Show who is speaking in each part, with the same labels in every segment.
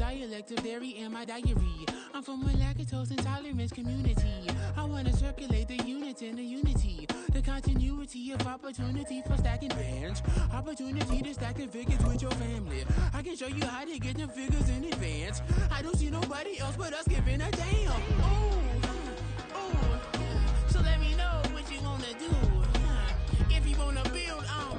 Speaker 1: dialect of dairy in my diary. I'm from a lactose intolerance community. I wanna circulate the units in the unity. The continuity of opportunity for stacking bands. Opportunity to stack the figures with your family. I can show you how to get them figures in advance. I don't see nobody else but us giving a damn. Ooh, so let me know what you wanna do. If you wanna build on.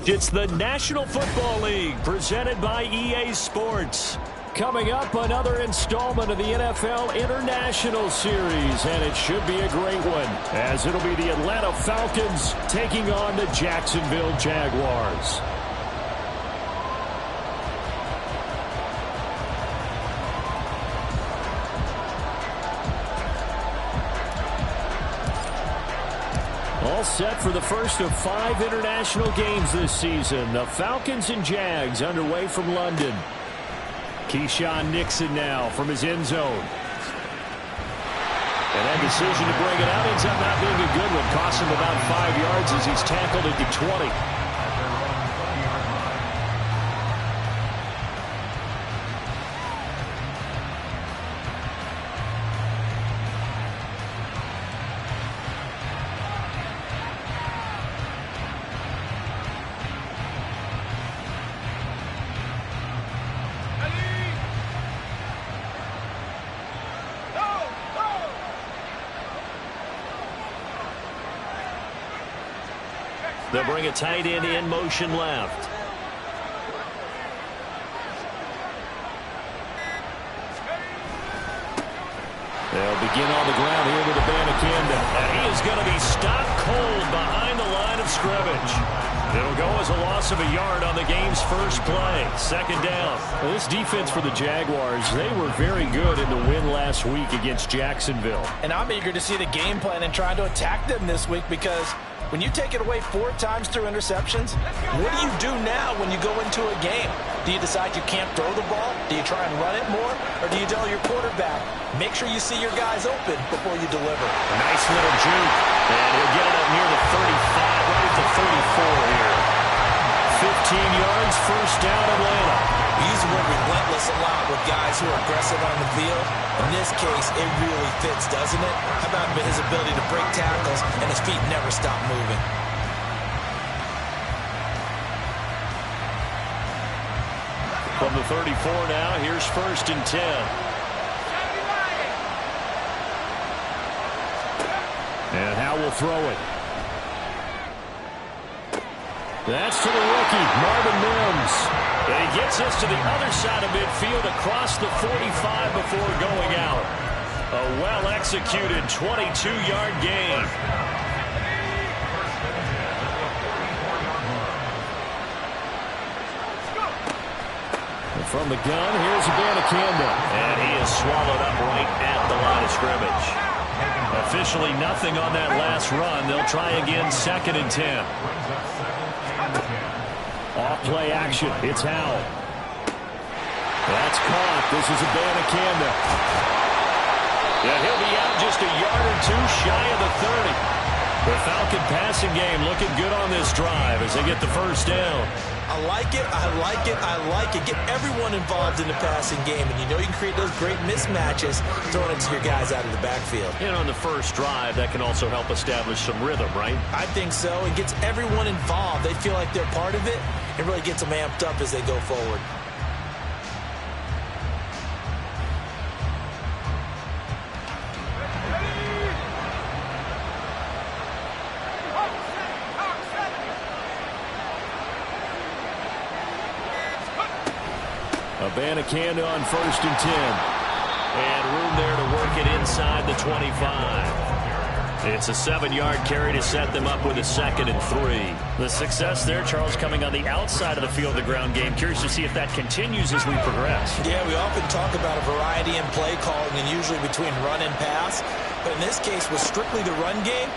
Speaker 2: It's the National Football League presented by EA Sports. Coming up, another installment of the NFL International Series, and it should be a great one, as it'll be the Atlanta Falcons taking on the Jacksonville Jaguars. All set for the first of 5 international games this season. The Falcons and Jags underway from London. Keyshawn Nixon now from his end zone. And that decision to bring it out ends up not being a good one. Cost him about 5 yards as he's tackled at the 20. They'll bring a tight end in motion left. They'll begin on the ground here with Abanikanda. And he is going to be stopped cold behind the line of scrimmage. It'll go as a loss of a yard on the game's first play. Second down. Well, this defense for the Jaguars, they were very good in the win last week against Jacksonville.
Speaker 3: And I'm eager to see the game plan and trying to attack them this week, because when you take it away 4 times through interceptions, what do you do now when you go into a game? Do you decide you can't throw the ball? Do you try and run it more? Or do you tell your quarterback, make sure you see your guys open before you deliver?
Speaker 2: A nice little juke. And he'll get it up near the 35, right at the 34 here. 15 yards, first down Atlanta.
Speaker 3: We use the word relentless a lot with guys who are aggressive on the field. In this case, it really fits, doesn't it? How about his ability to break tackles and his feet never stop moving?
Speaker 2: From the 34 now, here's first and 10. And Howe will throw it. That's to the rookie, Marvin Mims. And he gets us to the other side of midfield across the 45 before going out. A well-executed 22-yard gain. And from the gun, here's Abanikanda. And he is swallowed up right at the line of scrimmage. Officially nothing on that last run. They'll try again, second and 10. Off-play action. It's Howe. That's caught. This is Abanikanda. And he'll be out just a yard or two shy of the 30. The Falcon passing game looking good on this drive as they get the first down.
Speaker 3: I like it, I like it, I like it. Get everyone involved in the passing game, and you know you can create those great mismatches throwing it to your guys out of the backfield.
Speaker 2: And on the first drive, that can also help establish some rhythm, right?
Speaker 3: I think so. It gets everyone involved. They feel like they're part of it. It really gets them amped up as they go forward.
Speaker 2: Abanikanda on first and 10. And room there to work it inside the 25. It's a 7-yard carry to set them up with a second and 3. The success there, Charles, coming on the outside of the field, the ground game. Curious to see if that continues as we progress.
Speaker 3: Yeah, we often talk about a variety in play calling and usually between run and pass. But in this case, with strictly the run game,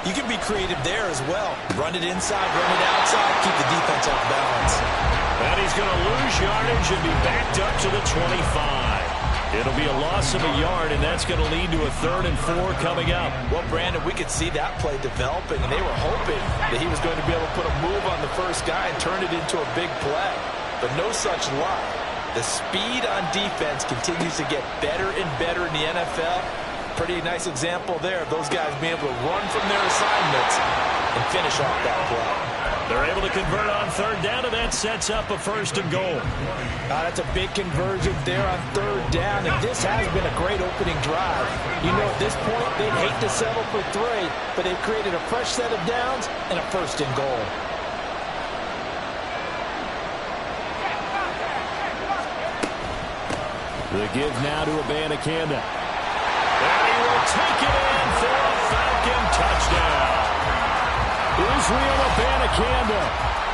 Speaker 3: you can be creative there as well. Run it inside, run it outside, keep the defense off balance.
Speaker 2: And he's going to lose yardage and be backed up to the 25. It'll be a loss of a yard, and that's going to lead to a 3rd and 4 coming up.
Speaker 3: Well, Brandon, we could see that play developing, and they were hoping that he was going to be able to put a move on the first guy and turn it into a big play. But no such luck. The speed on defense continues to get better and better in the NFL. Pretty nice example there of those guys being able to run from their assignments and finish off that play.
Speaker 2: They're able to convert on third down, and that sets up a 1st and goal.
Speaker 3: That's a big conversion there on third down, and this has been a great opening drive. You know, at this point, they'd hate to settle for 3, but they've created a fresh set of downs and a 1st and goal.
Speaker 2: The give now to Abanikanda. And he will take it in for a Falcon touchdown. Israel Abanikanda,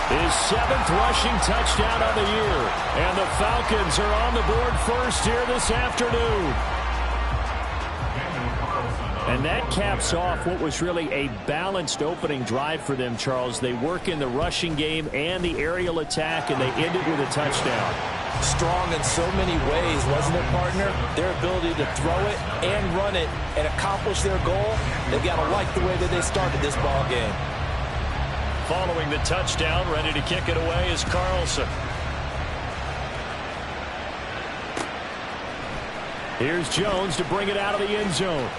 Speaker 2: his 7th rushing touchdown of the year. And the Falcons are on the board first here this afternoon. And that caps off what was really a balanced opening drive for them, Charles. They work in the rushing game and the aerial attack, and they end it with a touchdown.
Speaker 3: Strong in so many ways, wasn't it, partner? Their ability to throw it and run it and accomplish their goal, they've got to like the way that they started this ball game.
Speaker 2: Following the touchdown, ready to kick it away is Carlson. Here's Jones to bring it out of the end zone.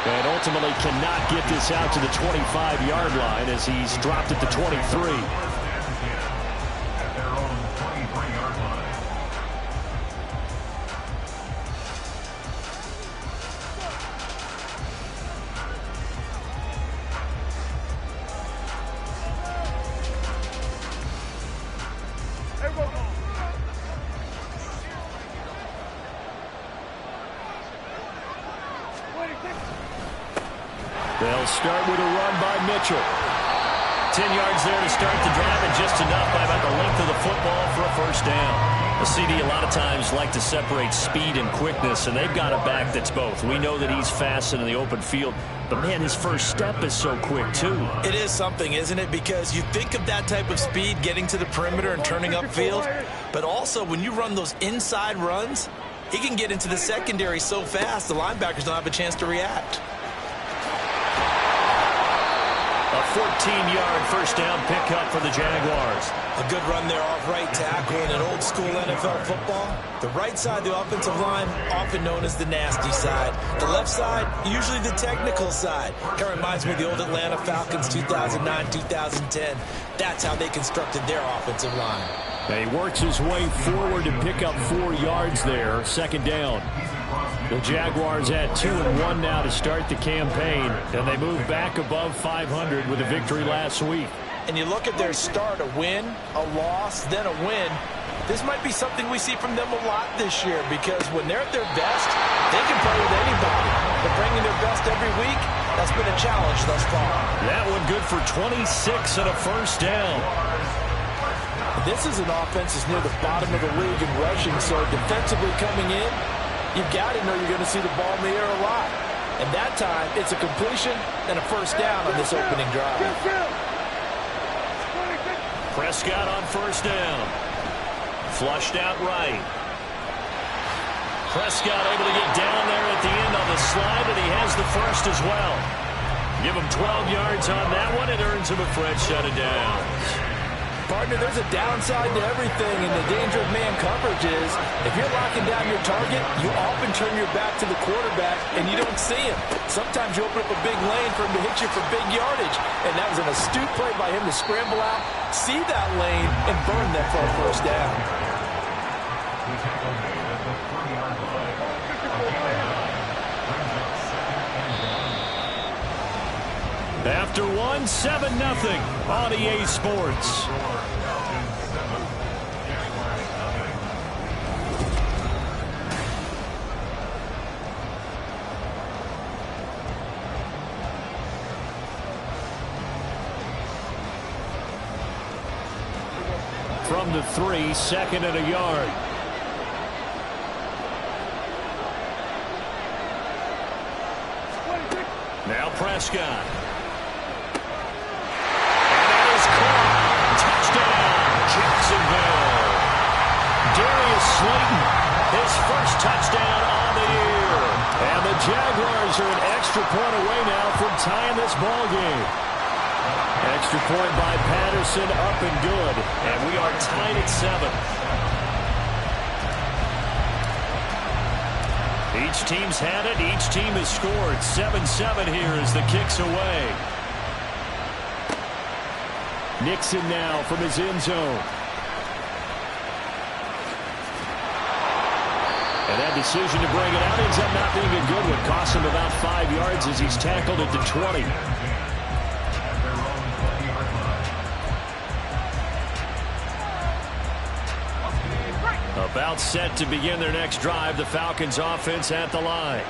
Speaker 2: And ultimately cannot get this out to the 25-yard line as he's dropped it to 23. They'll start with a run by Mitchell. 10 yards there to start the drive, and just enough by about the length of the football for a 1st down. A CD a lot of times like to separate speed and quickness, and they've got a back that's both. We know that he's fast in the open field, but, man, his first step is so quick, too.
Speaker 3: It is something, isn't it? Because you think of that type of speed getting to the perimeter and turning upfield, but also when you run those inside runs, he can get into the secondary so fast the linebackers don't have a chance to react.
Speaker 2: A 14-yard 1st down pickup for the Jaguars.
Speaker 3: A good run there off right tackle in an old-school NFL football. The right side of the offensive line, often known as the nasty side. The left side, usually the technical side. Kind of reminds me of the old Atlanta Falcons 2009-2010. That's how they constructed their offensive line.
Speaker 2: He works his way forward to pick up 4 yards there. 2nd down. The Jaguars had 2-1 now to start the campaign, and they move back above 500 with a victory last week.
Speaker 3: And you look at their start, a win, a loss, then a win. This might be something we see from them a lot this year, because when they're at their best, they can play with anybody. But bringing their best every week, that's been a challenge thus far.
Speaker 2: That one good for 26 and a 1st down.
Speaker 3: This is an offense that's near the bottom of the league in rushing, so defensively coming in, you've got to know you're going to see the ball in the air a lot. And that time, it's a completion and a 1st down on this opening drive.
Speaker 2: Prescott on 1st down. Flushed out right. Prescott able to get down there at the end on the slide, and he has the 1st as well. Give him 12 yards on that one. It earns him a fresh set of downs.
Speaker 3: Partner, there's a downside to everything, and the danger of man coverage is if you're locking down your target, you often turn your back to the quarterback, and you don't see him. Sometimes you open up a big lane for him to hit you for big yardage, and that was an astute play by him to scramble out, see that lane, and burn that for a 1st down.
Speaker 2: After one, 7-0 on EA Sports. From the 3, 2nd and a yard. Now Prescott. Jacksonville. Darius Slayton, his 1st touchdown on the year. And the Jaguars are an extra point away now from tying this ball game. Extra point by Patterson, up and good. And we are tied at 7. Each team's had it. Each team has scored. 7-7 here as the kick's away. Nixon now from his end zone. And that decision to bring it out ends up not being a good one. Costs him about 5 yards as he's tackled at the 20. About set to begin their next drive. The Falcons offense at the line.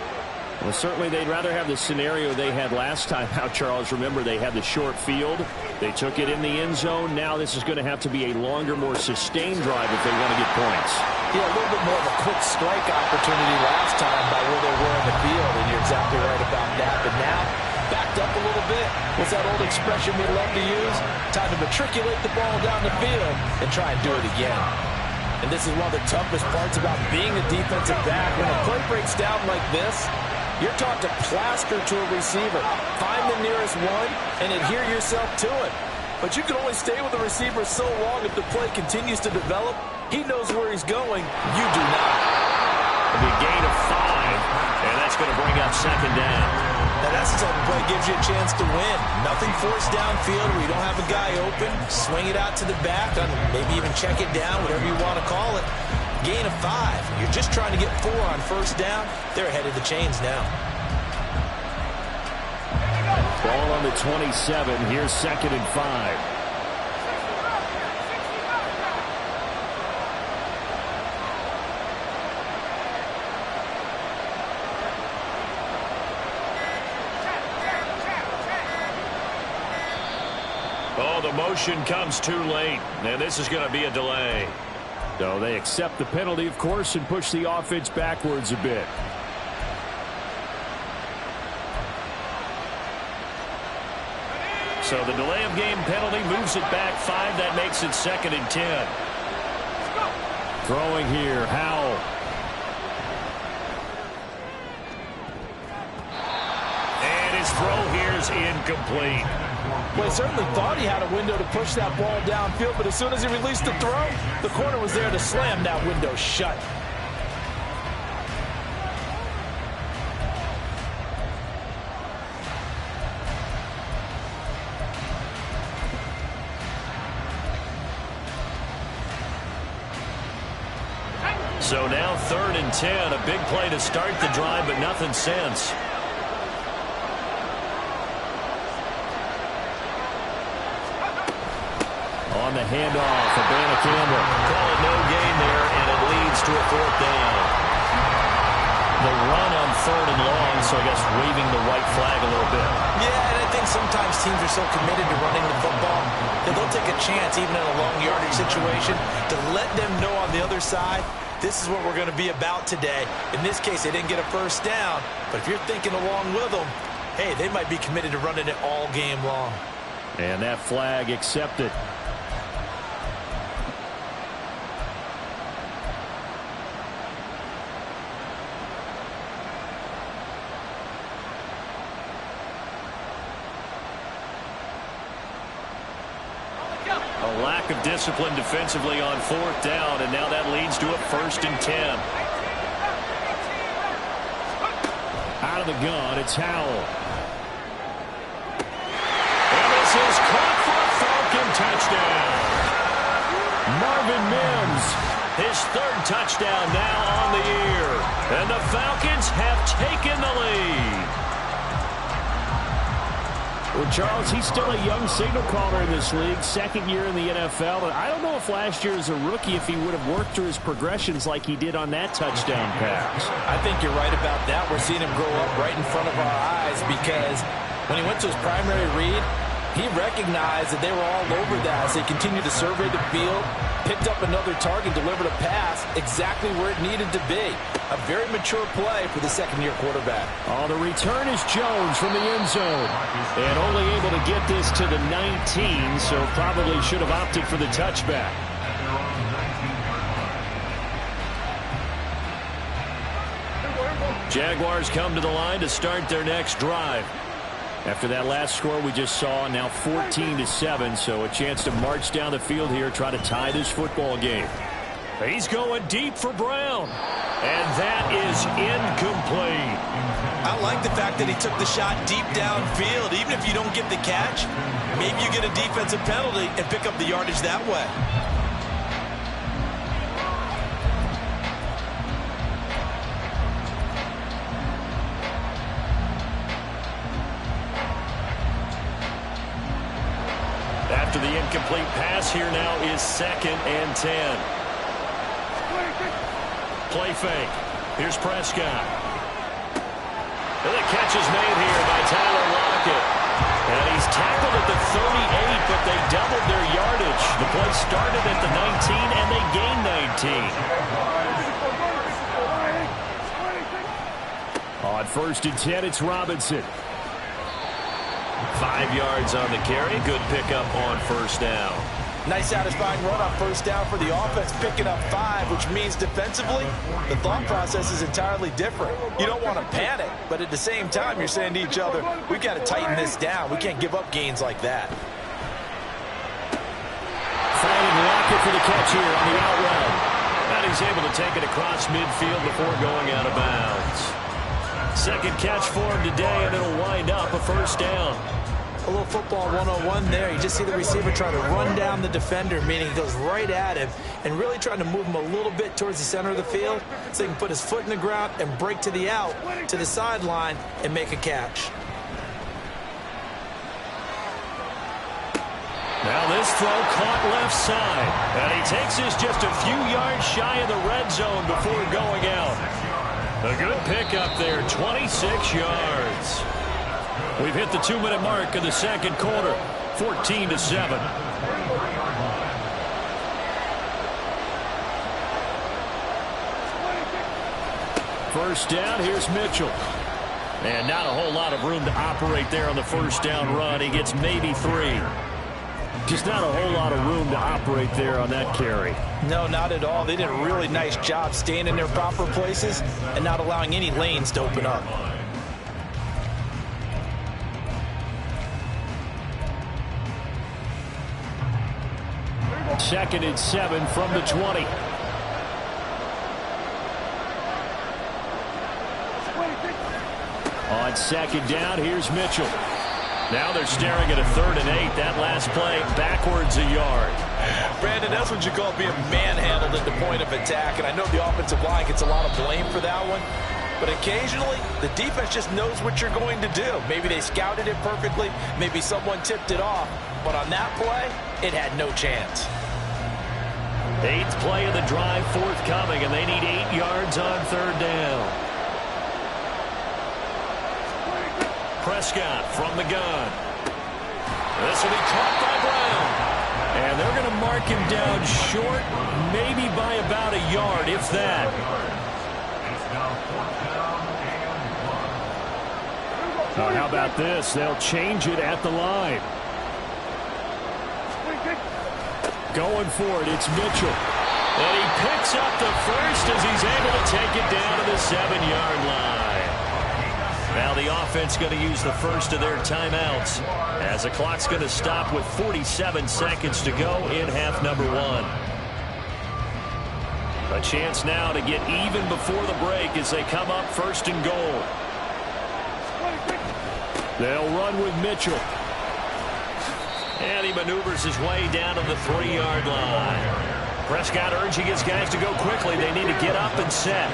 Speaker 2: Well, certainly they'd rather have the scenario they had last time out, Charles. Remember, they had the short field. They took it in the end zone. Now this is going to have to be a longer, more sustained drive if they want to get points.
Speaker 3: Yeah, a little bit more of a quick strike opportunity last time by where they were in the field, and you're exactly right about that. But now, backed up a little bit. What's that old expression we love to use? Time to matriculate the ball down the field and try and do it again. And this is one of the toughest parts about being a defensive back. When a play breaks down like this, you're taught to plaster to a receiver. Find the nearest one and adhere yourself to it. But you can only stay with the receiver so long if the play continues to develop. He knows where he's going. You do not.
Speaker 2: It'll be a gain of 5, and that's going to bring up second down.
Speaker 3: Now that's the type of play gives you a chance to win. Nothing forced downfield where you don't have a guy open. Swing it out to the back, maybe even check it down, whatever you want to call it. Gain of 5. You're just trying to get 4 on first down. They're ahead of the chains now.
Speaker 2: Ball on the 27. Here's second and 5. Oh, the motion comes too late, and this is going to be a delay. So they accept the penalty, of course, and push the offense backwards a bit. So the delay of game penalty moves it back 5. That makes it second and 10. Throwing here, Howell. And his throw here is incomplete.
Speaker 3: Well, he certainly thought he had a window to push that ball downfield, but as soon as he released the throw, the corner was there to slam that window shut.
Speaker 2: So now third and 10. A big play to start the drive, but nothing since. On the handoff for Campbell. Call it no gain there, and it leads to a fourth down. The run on third and long, so I guess waving the white flag a little bit.
Speaker 3: Yeah, and I think sometimes teams are so committed to running the football that they'll take a chance, even in a long yardage situation, to let them know on the other side, this is what we're going to be about today. In this case, they didn't get a first down, but if you're thinking along with them, hey, they might be committed to running it all game long.
Speaker 2: And that flag accepted. A lack of discipline defensively on fourth down, and now that leads to a first and 10. Out of the gun, it's Howell. And this is caught for a Falcon touchdown. Marvin Mims, his third touchdown now on the year. And the Falcons have taken the lead. Well, Charles, he's still a young signal caller in this league, second year in the NFL. And I don't know if last year as a rookie, if he would have worked through his progressions like he did on that touchdown pass.
Speaker 3: I think you're right about that. We're seeing him grow up right in front of our eyes because when he went to his primary read, he recognized that they were all over that as they continued to survey the field, picked up another target, delivered a pass exactly where it needed to be. A very mature play for the second-year quarterback.
Speaker 2: Oh, the return is Jones from the end zone. And only able to get this to the 19, so probably should have opted for the touchback. Jaguars come to the line to start their next drive. After that last score we just saw, now 14-7, so a chance to march down the field here, try to tie this football game. He's going deep for Brown. And that is incomplete.
Speaker 3: I like the fact that he took the shot deep downfield. Even if you don't get the catch, maybe you get a defensive penalty and pick up the yardage that way.
Speaker 2: After the incomplete pass, here now is 2nd and 10. Play fake. Here's Prescott. And the catch is made here by Tyler Lockett. And he's tackled at the 38, but they doubled their yardage. The play started at the 19, and they gained 19. On 1st and 10, it's Robinson. 5 yards on the carry. Good pickup on 1st down.
Speaker 3: Nice satisfying run on 1st down for the offense, picking up 5, which means defensively, the thought process is entirely different. You don't want to panic, but at the same time, you're saying to each other, we got to tighten this down. We can't give up gains like that.
Speaker 2: Finding Lockett for the catch here on the out route. And he's able to take it across midfield before going out of bounds. 2nd catch for him today, and it'll wind up a 1st down.
Speaker 3: A little football 101 there. You just see the receiver trying to run down the defender, meaning he goes right at him and really trying to move him a little bit towards the center of the field so he can put his foot in the ground and break to the out, to the sideline, and make a catch.
Speaker 2: Now this throw caught left side. And he takes this just a few yards shy of the red zone before going out. A good pickup there, 26 yards. We've hit the 2-minute mark of the 2nd quarter, 14-7. First down, here's Mitchell. And not a whole lot of room to operate there on the 1st down run. He gets maybe 3. Just not a whole lot of room to operate there on that carry.
Speaker 3: No, not at all. They did a really nice job staying in their proper places and not allowing any lanes to open up.
Speaker 2: 2nd and 7 from the 20. On 2nd down, here's Mitchell. Now they're staring at a 3rd and 8. That last play, backwards a yard.
Speaker 3: Brandon, that's what you call being manhandled at the point of attack. And I know the offensive line gets a lot of blame for that one. But occasionally, the defense just knows what you're going to do. Maybe they scouted it perfectly. Maybe someone tipped it off. But on that play, it had no chance.
Speaker 2: 8th play of the drive forthcoming, and they need 8 yards on 3rd down. Prescott from the gun. This will be caught by Brown. And they're going to mark him down short, maybe by about a yard, if that. Now, how about this? They'll change it at the line. Going for it, it's Mitchell. And he picks up the first as he's able to take it down to the 7-yard line. Now the offense going to use the first of their timeouts as the clock's going to stop with 47 seconds to go in half number 1. A chance now to get even before the break as they come up 1st and goal. They'll run with Mitchell. And he maneuvers his way down to the 3-yard line. Prescott urging his guys to go quickly. They need to get up and set.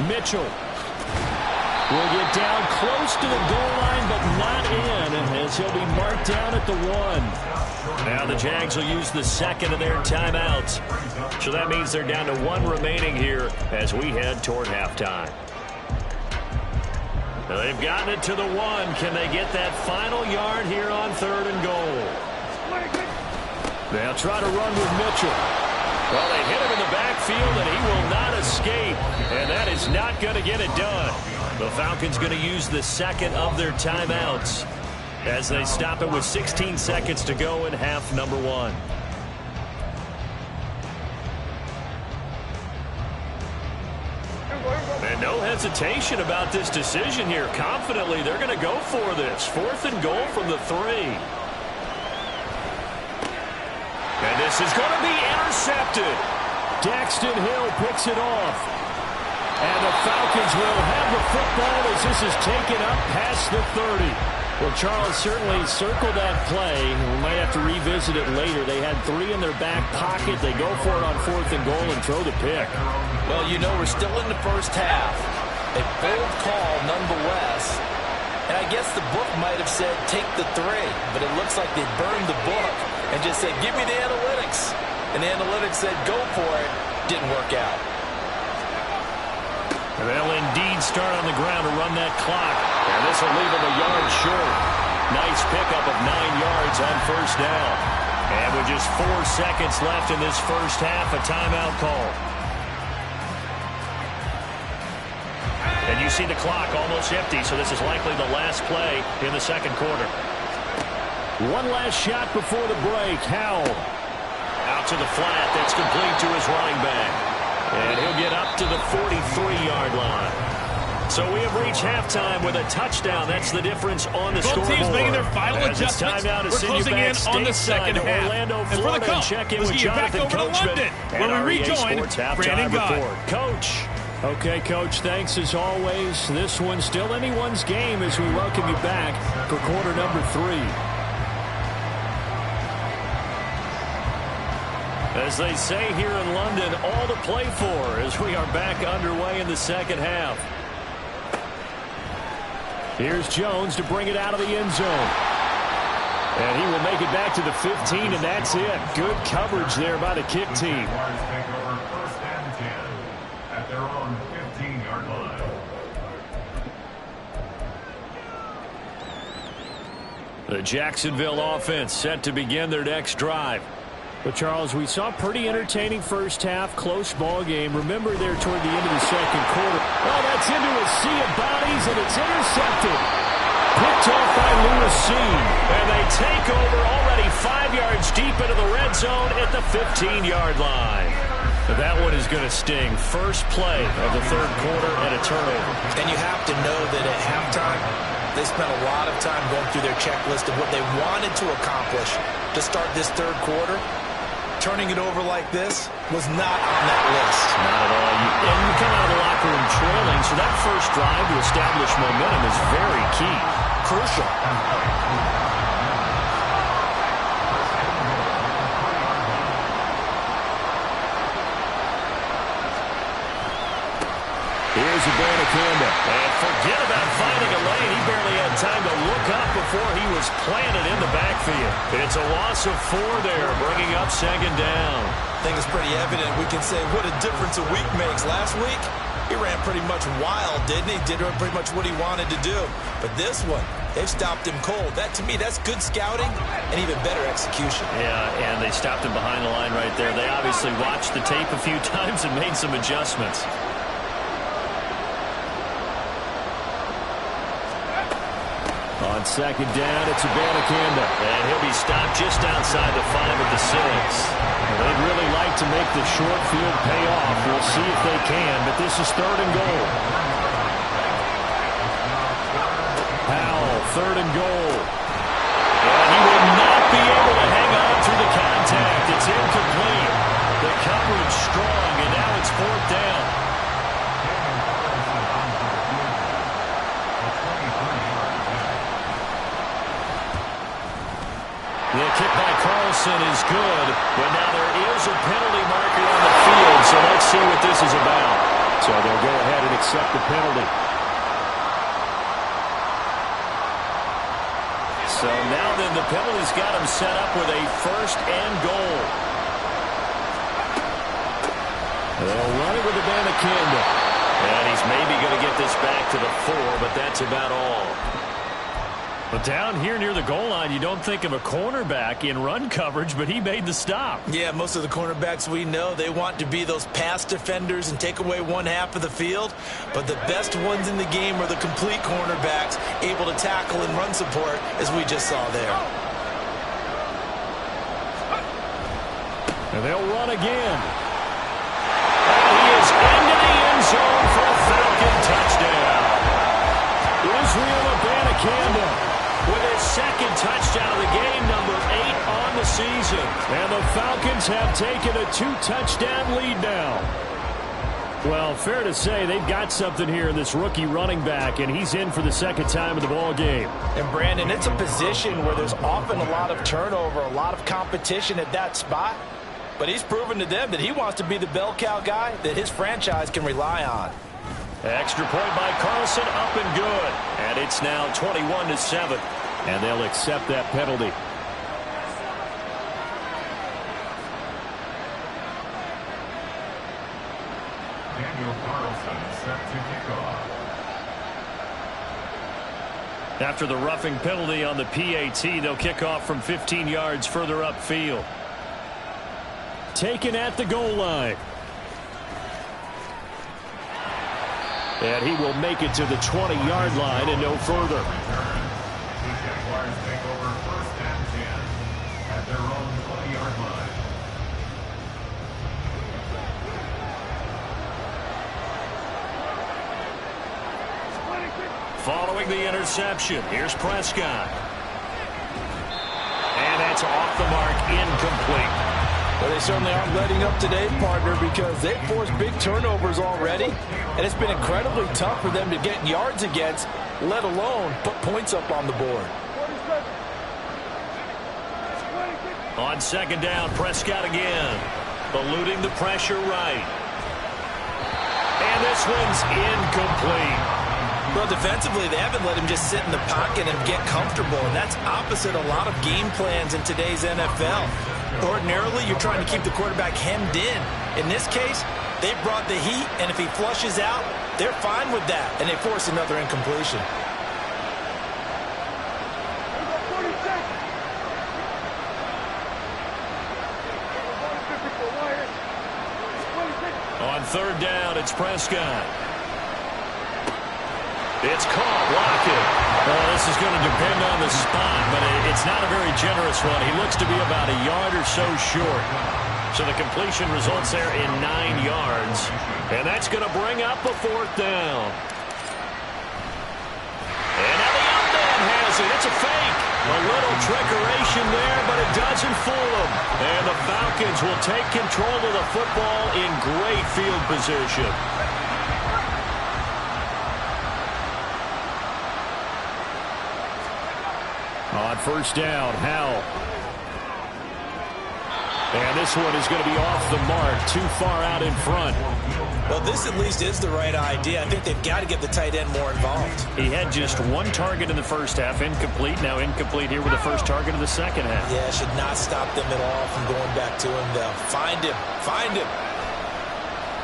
Speaker 2: Mitchell will get down close to the goal line, but not in, as he'll be marked down at the 1. Now the Jags will use the 2nd of their timeouts. So that means they're down to 1 remaining here as we head toward halftime. They've gotten it to the 1. Can they get that final yard here on 3rd and goal? They'll try to run with Mitchell. Well, they hit him in the backfield, and he will not escape. And that is not going to get it done. The Falcons going to use the 2nd of their timeouts as they stop it with 16 seconds to go in half number 1. And no hesitation about this decision here. Confidently, they're going to go for this. 4th and goal from the 3. And this is going to be intercepted. Daxton Hill picks it off. And the Falcons will have the football as this is taken up past the 30. Well, Charles certainly circled that play. We might have to revisit it later. They had 3 in their back pocket. They go for it on 4th and goal and throw the pick.
Speaker 3: Well, you know, we're still in the first half. A bold call nonetheless. And I guess the book might have said take the 3, but it looks like they burned the book and just said give me the analytics. And the analytics said go for it. Didn't work out.
Speaker 2: And they'll indeed start on the ground to run that clock. And this will leave them a yard short. Nice pickup of 9 yards on first down. And with just 4 seconds left in this first half, a timeout call. And you see the clock almost empty, so this is likely the last play in the second quarter. One last shot before the break. Howell out to the flat. That's complete to his running back. And he'll get up to the 43-yard line. So we have reached halftime with a touchdown. That's the difference on the scoreboard.
Speaker 4: Both teams making their final adjustments.
Speaker 2: We're
Speaker 4: closing in on the second half.
Speaker 2: Orlando,
Speaker 4: and for the cup, let's get you back over to London, where we rejoin Brandon Gaudin.
Speaker 2: Coach. Okay, Coach, thanks as always. This one's still anyone's game as we welcome you back for quarter number 3. As they say here in London, all to play for as we are back underway in the second half. Here's Jones to bring it out of the end zone. And he will make it back to the 15, and that's it. Good coverage there by the kick team.
Speaker 5: At their own 15-yard line.
Speaker 2: The Jacksonville offense set to begin their next drive. But, Charles, we saw a pretty entertaining first half, close ball game. Remember there toward the end of the second quarter. Oh, that's into a sea of bodies, and it's intercepted. Picked off by Lewis Seen. And they take over already 5 yards deep into the red zone at the 15-yard line. That one is going to sting. First play of the third quarter and a turnover.
Speaker 3: And you have to know that at halftime, they spent a lot of time going through their checklist of what they wanted to accomplish to start this third quarter. Turning it over like this was not on that list.
Speaker 2: Not at all. And you come out of the locker room trailing, so that first drive to establish momentum is very key.
Speaker 3: Crucial.
Speaker 2: Here's Abanikanda. And forget about finding a lane. He barely had time to look up before he was planted in the backfield. It's a loss of 4 there, bringing up second down.
Speaker 3: I think it's pretty evident. We can say what a difference a week makes. Last week, he ran pretty much wild, didn't he? Did pretty much what he wanted to do. But this one, they've stopped him cold. That, to me, that's good scouting and even better execution.
Speaker 2: Yeah, and they stopped him behind the line right there. They obviously watched the tape a few times and made some adjustments. On second down, it's Abanikanda. And he'll be stopped just outside the 5 at the 6. They'd really like to make the short field pay off. We'll see if they can, but this is third and goal. Howell, third and goal. And he will not be able to hang on through the contact. It's incomplete. The coverage strong, and now it's 4th down. The kick by Carlson is good, but now there is a penalty marker on the field, so let's see what this is about. So they'll go ahead and accept the penalty. So now then the penalty's got him set up with a first and goal. They'll run it with Abanikanda. And he's maybe going to get this back to the 4, but that's about all. But down here near the goal line, you don't think of a cornerback in run coverage, but he made the stop.
Speaker 3: Yeah, most of the cornerbacks we know, they want to be those pass defenders and take away one half of the field. But the best ones in the game are the complete cornerbacks, able to tackle and run support, as we just saw there.
Speaker 2: And they'll run again. And he is into the end zone for a Falcon touchdown. Israel Abanikanda with his second touchdown of the game, number 8 on the season. And the Falcons have taken a 2-touchdown lead now. Well, fair to say they've got something here in this rookie running back, and he's in for the second time in the ball game.
Speaker 3: And, Brandon, it's a position where there's often a lot of turnover, a lot of competition at that spot. But he's proven to them that he wants to be the bell cow guy that his franchise can rely on.
Speaker 2: Extra point by Carlson, up and good. And it's now 21-7. And they'll accept that penalty. After the roughing penalty on the PAT, they'll kick off from 15 yards further upfield. Taken at the goal line. And he will make it to the 20-yard line and no further.
Speaker 5: The Jaguars take over 1st and 10 at their own 20-yard line.
Speaker 2: Following the interception, here's Prescott. And that's off the mark, incomplete.
Speaker 3: Well, they certainly aren't letting up today, partner, because they've forced big turnovers already, and it's been incredibly tough for them to get yards against, let alone put points up on the board.
Speaker 2: On second down, Prescott again, eluding the pressure right. And this one's incomplete.
Speaker 3: Well, defensively, they haven't let him just sit in the pocket and get comfortable, and that's opposite a lot of game plans in today's NFL. Ordinarily, you're trying to keep the quarterback hemmed in. In this case, they brought the heat, and if he flushes out, they're fine with that, and they force another incompletion.
Speaker 2: On third down, it's Prescott. It's caught, blocking. Well, this is going to depend on the spot, but it's not a very generous one. He looks to be about a yard or so short. So the completion results there in 9 yards. And that's going to bring up a 4th down. And now the young man has it. It's a fake. A little trickeration there, but it doesn't fool him. And the Falcons will take control of the football in great field position. On first down, Howell. And this one is going to be off the mark, too far out in front.
Speaker 3: Well, this at least is the right idea. I think they've got to get the tight end more involved.
Speaker 2: He had just 1 target in the first half, incomplete. Now incomplete here with the first target of the second half.
Speaker 3: Yeah, should not stop them at all from going back to him, though. Find him. Find him.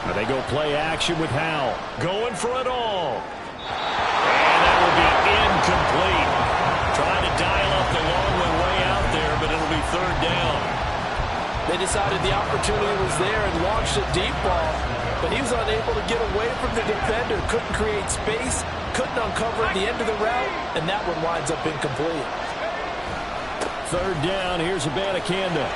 Speaker 2: Now they go play action with Howell. Going for it all. And that will be incomplete. Trying to dial up the long way out there, but it'll be third down.
Speaker 3: They decided the opportunity was there and launched a deep ball, but he was unable to get away from the defender, couldn't create space, couldn't uncover at the end of the route, and that one winds up incomplete.
Speaker 2: Third down, here's Abanikanda.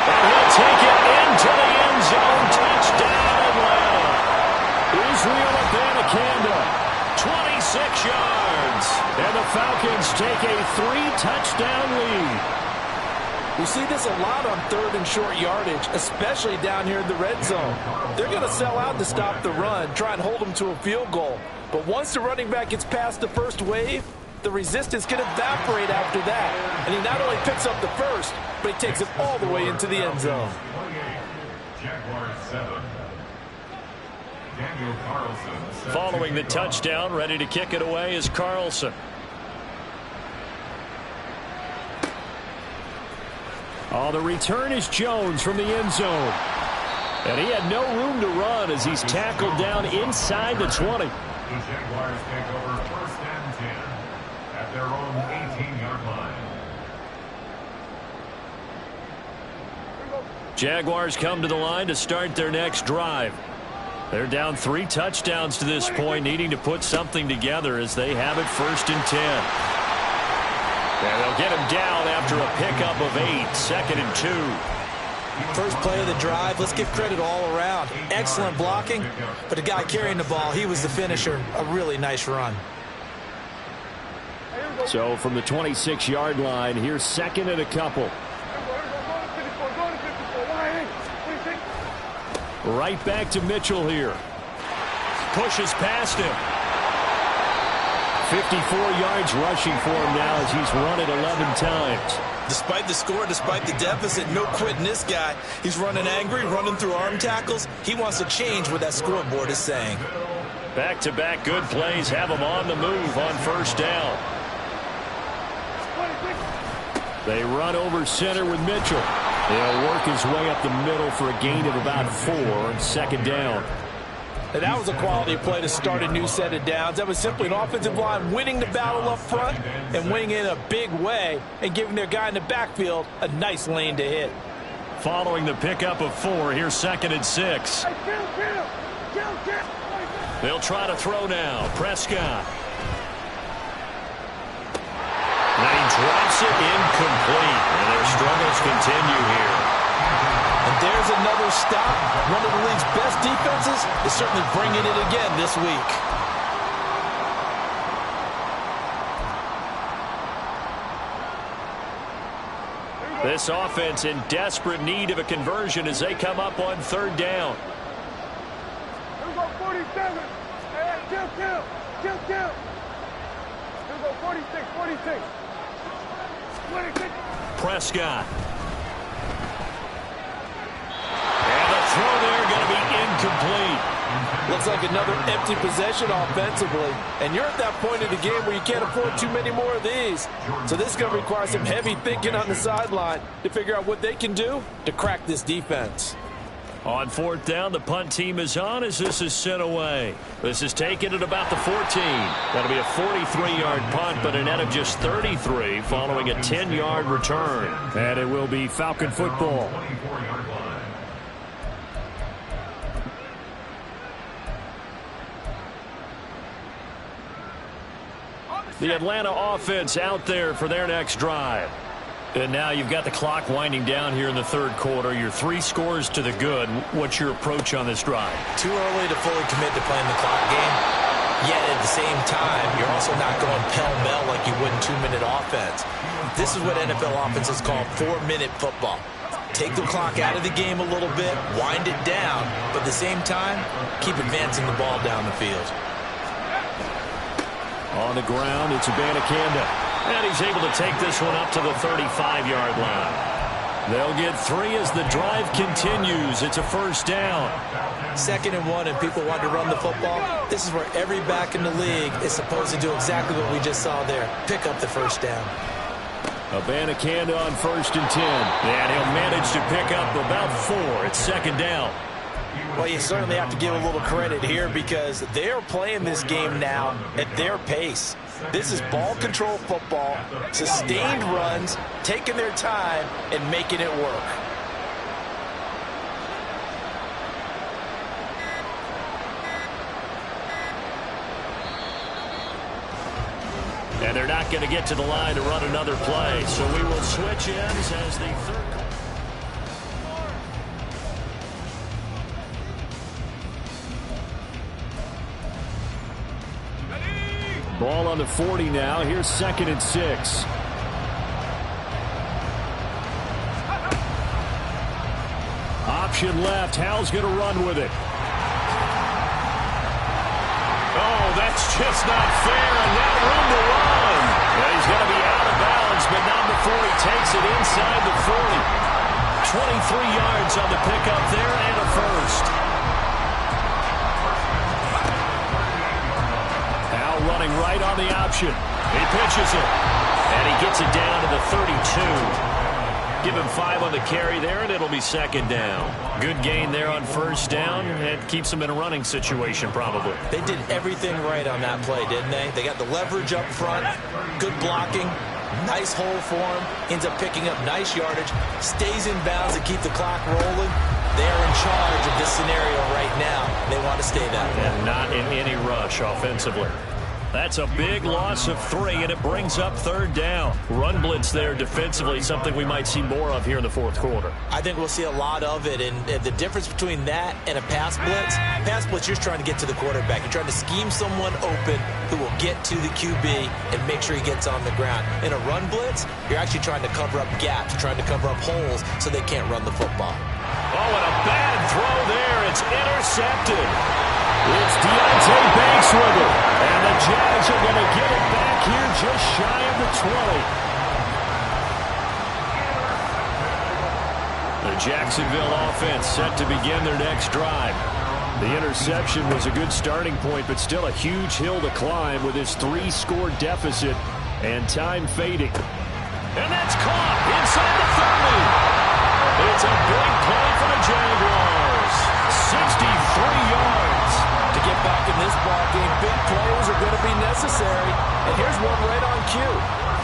Speaker 2: And he'll take it into the end zone. Touchdown, Atlanta. Israel Abanikanda. 26 yards. And the Falcons take a 3-touchdown lead.
Speaker 3: We see this a lot on third and short yardage, especially down here in the red zone. They're going to sell out to stop the run, try and hold them to a field goal. But once the running back gets past the first wave, the resistance can evaporate after that. And he not only picks up the first, but he takes it all the way into the end zone.
Speaker 5: Jaguars 7. Daniel Carlson.
Speaker 2: Following the touchdown, ready to kick it away is Carlson. Oh, the return is Jones from the end zone. And he had no room to run as he's tackled down inside the 20.
Speaker 5: The Jaguars take over 1st and 10 at their own 18-yard line.
Speaker 2: Jaguars come to the line to start their next drive. They're down 3 touchdowns to this point, needing to put something together as they have it 1st and 10. And they'll get him down after a pickup of 8, 2nd and 2.
Speaker 3: First play of the drive, let's give credit all around. Excellent blocking, but the guy carrying the ball, he was the finisher. A really nice run.
Speaker 2: So from the 26-yard line, here's second and a couple. Right back to Mitchell here. Pushes past him. 54 yards rushing for him now as he's run it 11 times.
Speaker 3: Despite the score, despite the deficit, no quitting this guy. He's running angry, running through arm tackles. He wants to change what that scoreboard is saying.
Speaker 2: Back-to-back good plays have him on the move on first down. They run over center with Mitchell. He'll work his way up the middle for a gain of about 4 on second down.
Speaker 3: And that was a quality play to start a new set of downs. That was simply an offensive line winning the battle up front and winning in a big way and giving their guy in the backfield a nice lane to hit.
Speaker 2: Following the pickup of 4, here's second and 6. They'll try to throw now. Prescott. And he drops it incomplete. And their struggles continue here.
Speaker 3: And there's another stop. One of the league's best defenses is certainly bringing it again this week.
Speaker 2: This offense in desperate need of a conversion as they come up on third down.
Speaker 6: Here we go, 47. Hey, kill. Here we go, 46. 26.
Speaker 2: Prescott. And the throw there going to be incomplete.
Speaker 3: Looks like another empty possession offensively. And you're at that point in the game where you can't afford too many more of these. So this is going to require some heavy thinking on the sideline to figure out what they can do to crack this defense.
Speaker 2: On fourth down, the punt team is on as this is sent away. This is taken at about the 14. That'll be a 43-yard punt, but a net of just 33 following a 10-yard return. And it will be Falcon football. The Atlanta offense out there for their next drive. And now you've got the clock winding down here in the third quarter. Your 3 scores to the good. What's your approach on this drive?
Speaker 3: Too early to fully commit to playing the clock game. Yet at the same time, you're also not going pell-mell like you would in 2-minute offense. This is what NFL offenses call 4-minute football. Take the clock out of the game a little bit, wind it down, but at the same time, keep advancing the ball down the field.
Speaker 2: On the ground, it's Abanikanda. And he's able to take this one up to the 35-yard line. They'll get 3 as the drive continues. It's a first down.
Speaker 3: 2nd and 1, and people want to run the football. This is where every back in the league is supposed to do exactly what we just saw there. Pick up the first down.
Speaker 2: Abanikanda on 1st and 10. And he'll manage to pick up about 4. It's 2nd down.
Speaker 3: Well, you certainly have to give a little credit here because they're playing this game now at their pace. This is ball control football, sustained runs, taking their time, and making it work.
Speaker 2: And they're not going to get to the line to run another play. So we will switch ends as the third. Ball on the 40 now. Here's 2nd and 6. Option left. Hal's going to run with it. Oh, that's just not fair, and that room to run. Well, he's going to be out of bounds, but not before he takes it inside the 40. 23 yards on the pickup there and a first. Hal running right on the option. He pitches it, and he gets it down to the 32. Give him 5 on the carry there, and it'll be 2nd down. Good gain there on first down. It keeps them in a running situation, probably.
Speaker 3: They did everything right on that play, didn't they? They got the leverage up front, good blocking, nice hole for him, ends up picking up nice yardage, stays in bounds to keep the clock rolling. They are in charge of this scenario right now. They want to stay that way.
Speaker 2: And not in any rush offensively. That's a big loss of 3, and it brings up 3rd down. Run blitz there defensively, something we might see more of here in the 4th quarter.
Speaker 3: I think we'll see a lot of it, and the difference between that and a pass blitz, you're trying to get to the quarterback. You're trying to scheme someone open who will get to the QB and make sure he gets on the ground. In a run blitz, you're actually trying to cover up gaps, trying to cover up holes so they can't run the football.
Speaker 2: Oh, and a bad throw there. It's intercepted. It's Deontay Banks with it. And the Jags are going to get it back here just shy of the 20. The Jacksonville offense set to begin their next drive. The interception was a good starting point, but still a huge hill to climb with his 3-score deficit and time fading. And that's caught inside the 30. It's a big play for the Jaguars. 63 yards.
Speaker 3: To get back in this ballgame, big plays are going to be necessary. And here's one right on cue.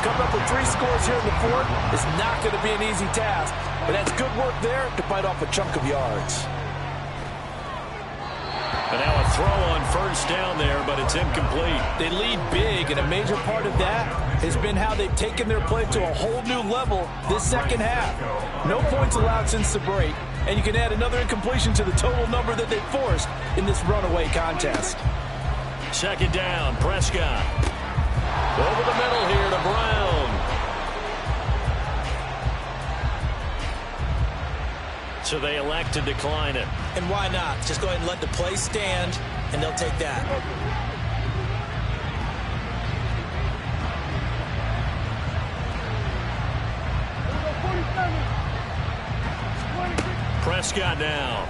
Speaker 3: Coming up with 3 scores here in the 4th is not going to be an easy task. But that's good work there to bite off a chunk of yards.
Speaker 2: And now a throw on 1st down there, but it's incomplete.
Speaker 3: They lead big, and a major part of that has been how they've taken their play to a whole new level this second half. No points allowed since the break, and you can add another incompletion to the total number that they forced in this runaway contest.
Speaker 2: 2nd down, Prescott. Over the middle here to Brown. So they elect to decline it.
Speaker 3: And why not? Just go ahead and let the play stand, and they'll take that.
Speaker 2: Prescott now.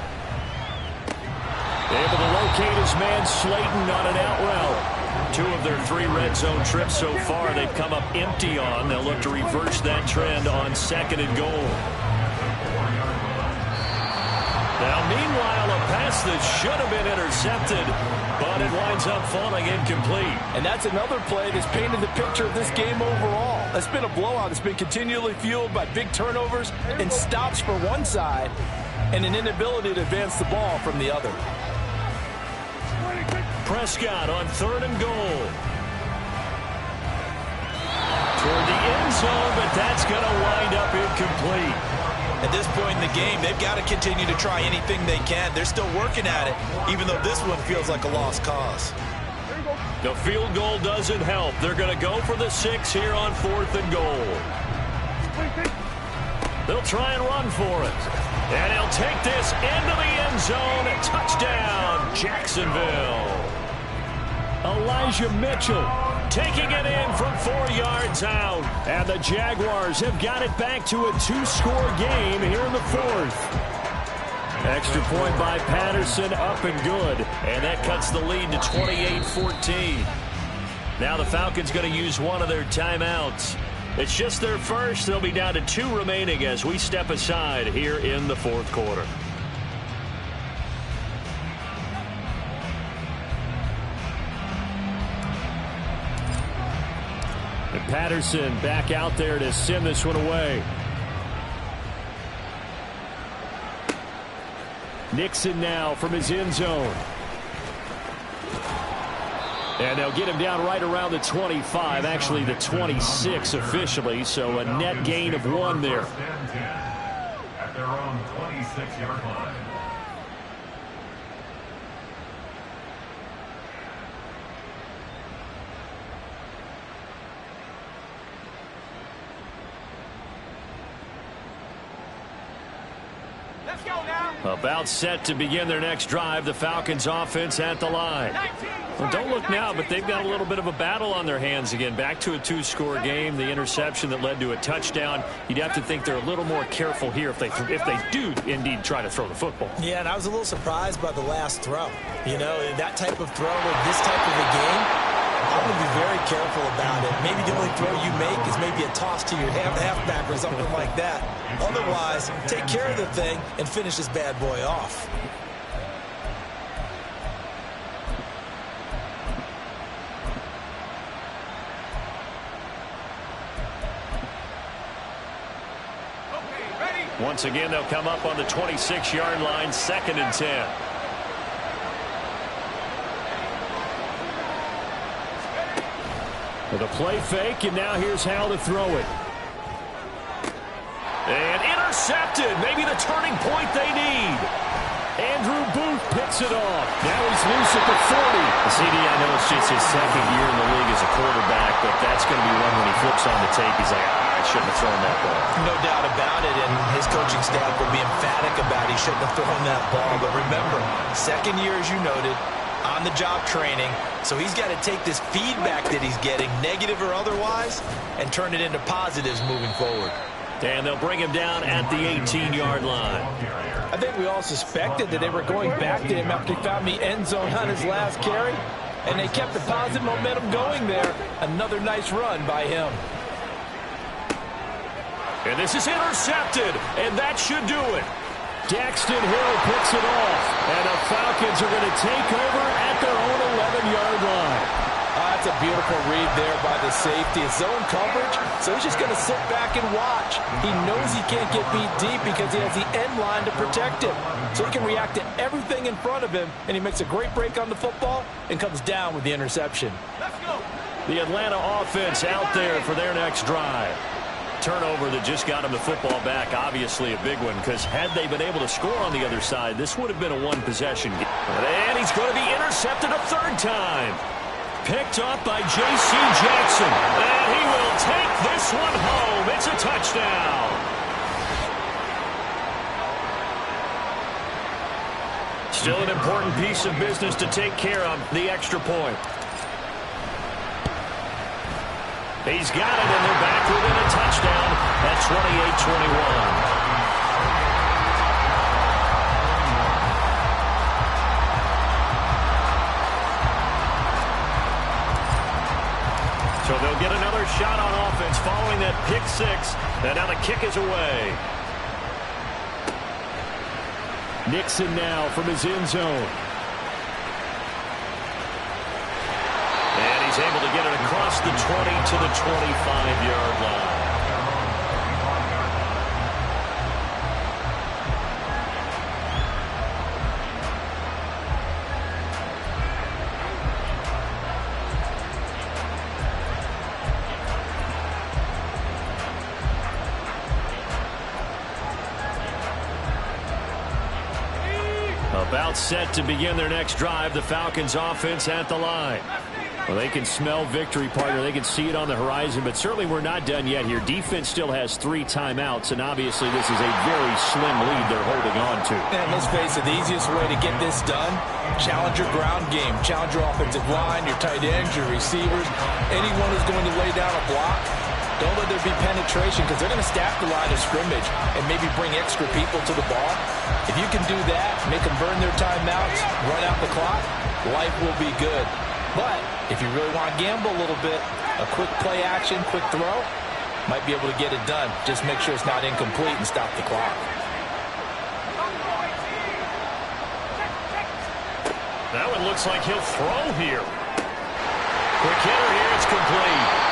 Speaker 2: Able to locate his man Slayton on an out route. 2 of their 3 red zone trips so far they've come up empty on. They'll look to reverse that trend on 2nd and goal. Now, meanwhile, a pass that should have been intercepted, but it winds up falling incomplete.
Speaker 3: And that's another play that's painted the picture of this game overall. It's been a blowout. It's been continually fueled by big turnovers and stops for one side and an inability to advance the ball from the other.
Speaker 2: Prescott on 3rd and goal. Toward the end zone, but that's going to wind up incomplete.
Speaker 3: At this point in the game, they've got to continue to try anything they can. They're still working at it, even though this one feels like a lost cause.
Speaker 2: The field goal doesn't help. They're going to go for the 6 here on 4th and goal. They'll try and run for it. And he'll take this into the end zone. Touchdown, Jacksonville. Elijah Mitchell taking it in from 4 yards out. And the Jaguars have got it back to a 2-score game here in the 4th. Extra point by Patterson, up and good. And that cuts the lead to 28-14. Now the Falcons going to use one of their timeouts. It's just their first. They'll be down to 2 remaining as we step aside here in the 4th quarter. And Patterson back out there to send this one away. Nixon now from his end zone. And they'll get him down right around the 25, actually the 26 officially, so a net gain of 1 there.
Speaker 5: At their own 26-yard line.
Speaker 2: About set to begin their next drive. The Falcons offense at the line. Well, don't look now, but they've got a little bit of a battle on their hands again. Back to a 2-score game. The interception that led to a touchdown. You'd have to think they're a little more careful here if they do indeed try to throw the football.
Speaker 3: Yeah, and I was a little surprised by the last throw. You know, that type of throw with this type of a game, I want to be very careful about it. Maybe the only throw you make is maybe a toss to your halfback or something like that. Otherwise, take care of the thing and finish this bad boy off.
Speaker 2: Once again, they'll come up on the 26-yard line, 2nd and 10. With a play fake, and now here's how to throw it. And intercepted. Maybe the turning point they need. Andrew Booth picks it off. Now he's loose at the 40.
Speaker 7: CD, I know it's just his second year in the league as a quarterback, but that's going to be one when he flips on the tape. He's like, I shouldn't have thrown that ball.
Speaker 3: No doubt about it, and his coaching staff will be emphatic about he shouldn't have thrown that ball. But remember, second year, as you noted, on-the-job training, so he's got to take this feedback that he's getting, negative or otherwise, and turn it into positives moving forward.
Speaker 2: And they'll bring him down at the 18-yard line.
Speaker 3: I think we all suspected that they were going back to him after he found the end zone on his last carry, and they kept the positive momentum going there. Another nice run by him.
Speaker 2: And this is intercepted, and that should do it. Daxton Hill picks it off, and the Falcons are going to take over at their own 11-yard line.
Speaker 3: That's a beautiful read there by the safety. It's zone coverage, so he's just going to sit back and watch. He knows he can't get beat deep because he has the end line to protect him. So he can react to everything in front of him, and he makes a great break on the football and comes down with the interception.
Speaker 6: Let's go.
Speaker 2: The Atlanta offense out there for their next drive. Turnover that just got him the football back, obviously a big one, because had they been able to score on the other side, this would have been a one-possession game. And he's going to be intercepted a third time. Picked up by J.C. Jackson. And he will take this one home. It's a touchdown. Still an important piece of business to take care of, the extra point. He's got it, and they're back within a touchdown at 28-21. So they'll get another shot on offense following that pick six. And now the kick is away. Nixon now from his end zone. And he's able to get it across the 20 to the 25-yard line. About set to begin their next drive. The Falcons offense at the line. Well, they can smell victory, partner. They can see it on the horizon, but certainly we're not done yet here. Defense still has 3 timeouts, and obviously this is a very slim lead they're holding on to.
Speaker 3: And let's face it, the easiest way to get this done, challenge your ground game, challenge your offensive line, your tight ends, your receivers, anyone who's going to lay down a block. Don't let there be penetration because they're going to staff the line of scrimmage and maybe bring extra people to the ball. If you can do that, make them burn their timeouts, run out the clock, life will be good. But if you really want to gamble a little bit, a quick play action, quick throw, might be able to get it done. Just make sure it's not incomplete and stop the clock.
Speaker 2: That one looks like he'll throw here. Quick hitter here, it's complete.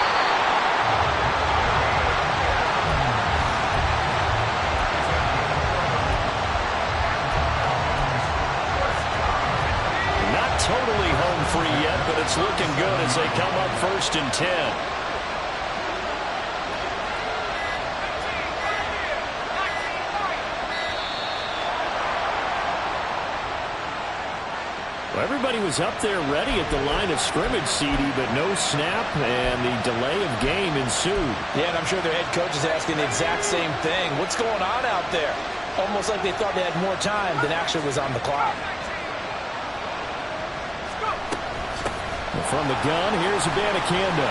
Speaker 2: Totally home free yet, but it's looking good as they come up 1st and 10. Well, everybody was up there ready at the line of scrimmage, CD, but no snap, and the delay of game ensued.
Speaker 3: Yeah, and I'm sure their head coach is asking the exact same thing. What's going on out there? Almost like they thought they had more time than actually was on the clock.
Speaker 2: From the gun, here's Abanikanda.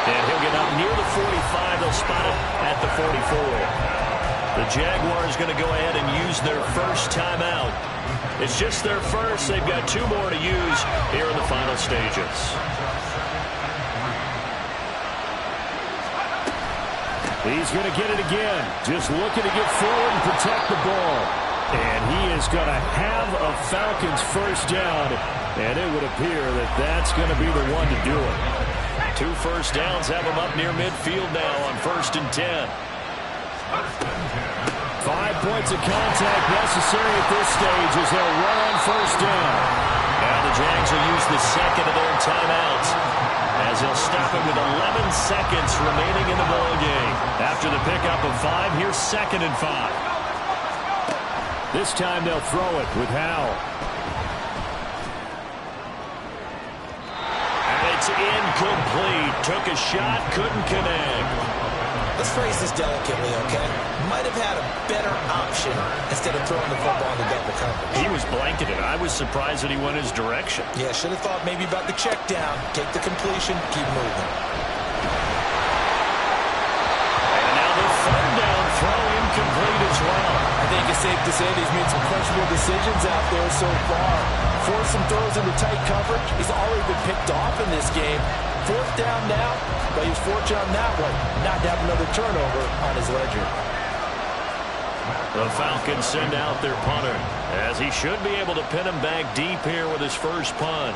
Speaker 2: And he'll get up near the 45. They'll spot him at the 44. The Jaguars going to go ahead and use their first timeout. It's just their first. They've got 2 more to use here in the final stages. He's going to get it again. Just looking to get forward and protect the ball. And he is going to have a Falcons first down. And it would appear that that's going to be the one to do it. 2 first downs have them up near midfield now on 1st and 10. 5 points of contact necessary at this stage as they'll run on 1st down. Now the Jags will use the second of their timeouts. as he'll stop it with 11 seconds remaining in the ball game. After the pickup of 5, here's 2nd and 5. This time they'll throw it with Howell. And it's incomplete. Took a shot, couldn't connect.
Speaker 3: Let's phrase this delicately, okay? Might have had a better option instead of throwing the football into double coverage.
Speaker 2: He was blanketed. I was surprised that he went his direction.
Speaker 3: Yeah, should have thought maybe about the check down. Take the completion, keep moving.
Speaker 2: And now the 3rd down throw incomplete as well.
Speaker 3: I think it's safe to say that he's made some questionable decisions out there so far. Forced some throws into tight coverage. He's already been picked off in this game. 4th down now, but he was fortunate on that one, not to have another turnover on his ledger.
Speaker 2: The Falcons send out their punter, as he should be able to pin him back deep here with his first punt.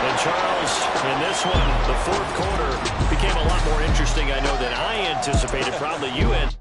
Speaker 2: And Charles, in this one, the 4th quarter became a lot more interesting, I know, than I anticipated. Probably you had.